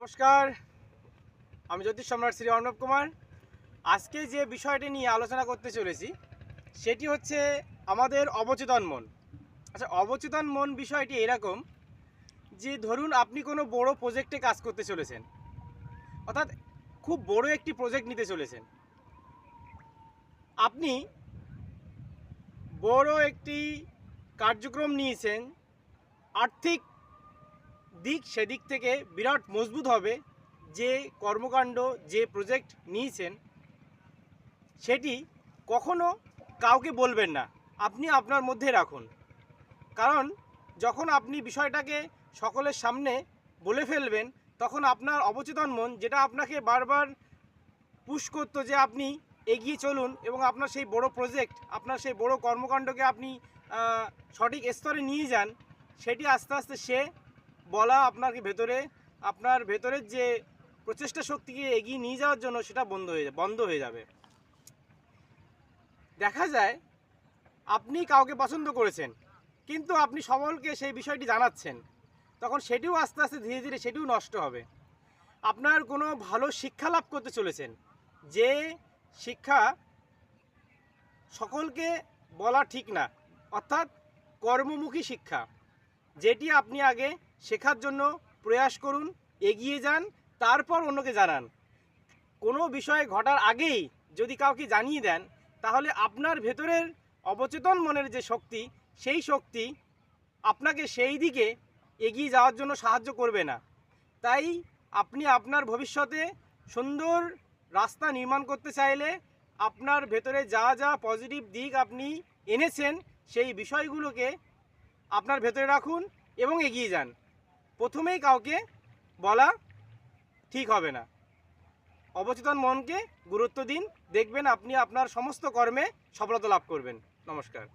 নমস্কার, আমি জ্যোতিষ সম্রাট শ্রী অর্ণব কুমার। আজকে যে বিষয়টি নিয়ে আলোচনা করতে চলেছি সেটি হচ্ছে আমাদের অবচেতন মন। আচ্ছা, অবচেতন মন বিষয়টি এরকম যে ধরুন আপনি কোনো বড় প্রজেক্টে কাজ করতে চলেছেন, অর্থাৎ খুব বড় একটি প্রজেক্ট নিতে চলেছেন। আপনি বড় একটি কার্যক্রম নিয়েছেন, আর্থিক দিক সেদিক থেকে বিরাট মজবুত হবে। যে কর্মকাণ্ড, যে প্রজেক্ট নিয়েছেন সেটি কখনো কাউকে বলবেন না, আপনি আপনার মধ্যে রাখুন। কারণ যখন আপনি বিষয়টাকে সকলের সামনে বলে ফেলবেন, তখন আপনার অবচেতন মন, যেটা আপনাকে বারবার পুশ করতো যে আপনি এগিয়ে চলুন এবং আপনার সেই বড় প্রজেক্ট, আপনার সেই বড় কর্মকাণ্ডকে আপনি সঠিক স্তরে নিয়ে যান, সেটি আস্তে আস্তে সে বলা আপনার ভেতরের যে প্রচেষ্টা শক্তিকে এগিয়ে নিয়ে যাওয়ার জন্য সেটা বন্ধ হয়ে যাবে। দেখা যায় আপনি কাউকে পছন্দ করেছেন, কিন্তু আপনি সকলকে সেই বিষয়টি জানাচ্ছেন, তখন সেটিও আস্তে আস্তে ধীরে ধীরে সেটিও নষ্ট হবে। আপনার কোনো ভালো শিক্ষা লাভ করতে চলেছেন, যে শিক্ষা সকলকে বলা ঠিক না, অর্থাৎ কর্মমুখী শিক্ষা, যেটি আপনি আগে শেখার জন্য প্রয়াস করুন, এগিয়ে যান, তারপর অন্যকে জানান। কোনো বিষয় ঘটার আগেই যদি কাউকে জানিয়ে দেন, তাহলে আপনার ভেতরের অবচেতন মনের যে শক্তি, সেই শক্তি আপনাকে সেই দিকে এগিয়ে যাওয়ার জন্য সাহায্য করবে না। তাই আপনি আপনার ভবিষ্যতে সুন্দর রাস্তা নির্মাণ করতে চাইলে আপনার ভেতরে যা যা পজিটিভ দিক আপনি এনেছেন, সেই বিষয়গুলোকে আপনার ভেতরে রাখুন এবং এগিয়ে যান। প্রথমেই কাউকে বলা ঠিক হবে না। অবচেতন মনকে গুরুত্ব দিন, দেখবেন আপনি আপনার সমস্ত কর্মে সফলতা লাভ করবেন। নমস্কার।